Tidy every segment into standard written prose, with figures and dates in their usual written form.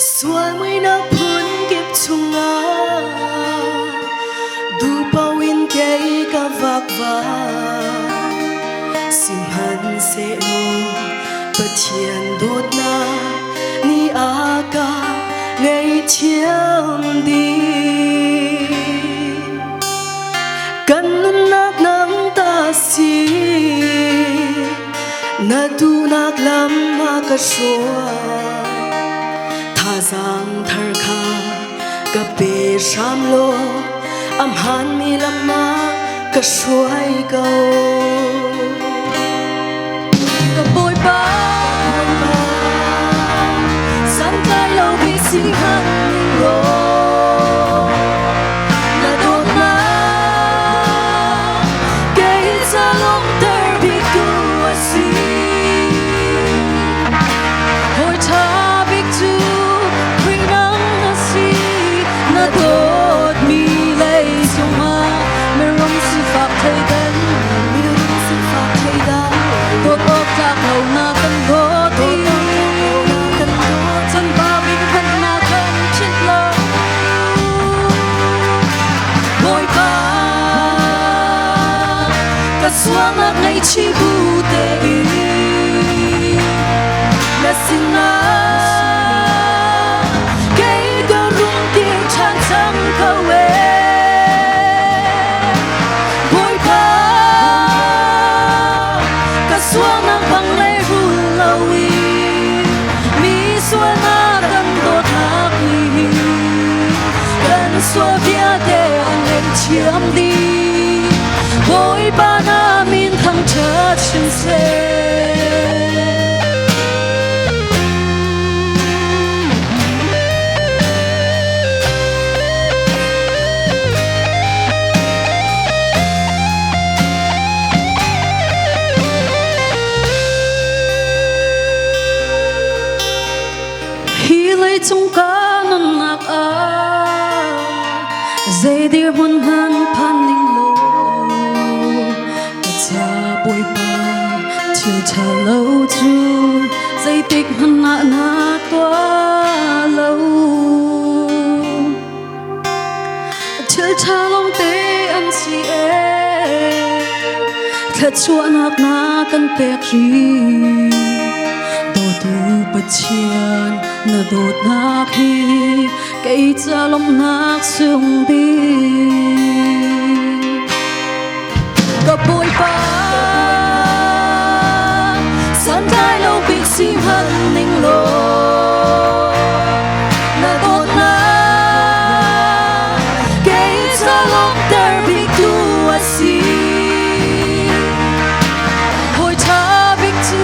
Suai mới nắp phun kịp chung ngã du bao in cây cả vạc vả sim hân sẽ lô bất thiền đốt na ni a ca ngày chiêm đi cần nát nắng ta si na tu nát lắm mà cả số giang thar kha ka pe sham lo am han mi lama ka shuai go ka boy ba san kai lo bi sing han lo na do na ke sa long ter bi ku asi hoi tha big tu Suang ak ngay chi bu te la sin na kay ga rung tiếng chan sang ka we boy pa ka suang ak bang le ru lawi mi suan na kan dot na ki kan sua via te ang em chiam đi boy pa na min thăng chớ chân xe hi lấy chung cá nan nạc a dây dir hun han pan ling lo boy pa chiều cha lâu chu dây tích hân nạ na toa lâu chiều cha long tê ăn si e thật chua nạc na căn pek ri đồ tu bát chian na đột nạc hi cây cha long nạc sương đi cả boy pa san tai lâu bị sim hân ninh lo na đốt na cây sa long ter bị tu asi hồi cha bị tu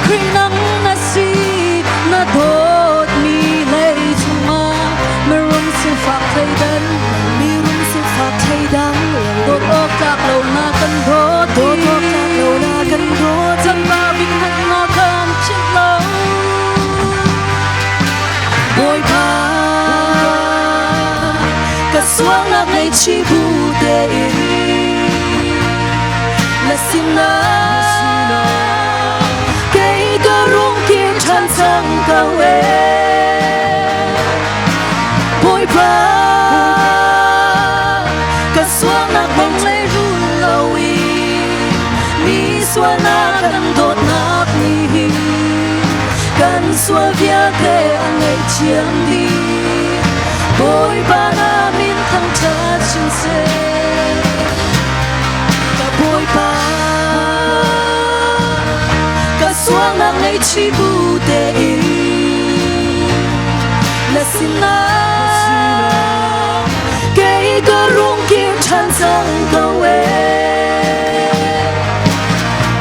khi nắng na si na đốt mi lấy chuma mà rung sự phạt thay đan mi rung sự phạt thay đan đốt ốc các lâu na cần đốt đốt ốc các lâu na cần đốt chân ba bình hạnh na cầm chiếc lâu boy pa cả suang nạc ngày chi bu te là xin na cây ca rung kiếm chan sang ca we boy pa cả suang nạc bang lê ru lâu mi suan na kan đốt nạc ni kan xua vía te ang ngày chiang đi boy pa na min thăng cha chân se cả boy pa cả suang nạc ngày chi bu te là xin na cây ca rung kiếm chan sang ca we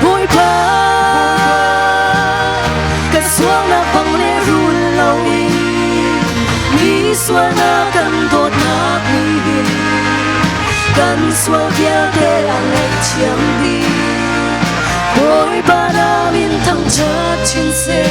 boy pa cả suang nạc bang le ru lâu mi suan na kan đốt nạc ni kan xua vía te ang ngày chiang đi boy pa na min thăng chớ chân se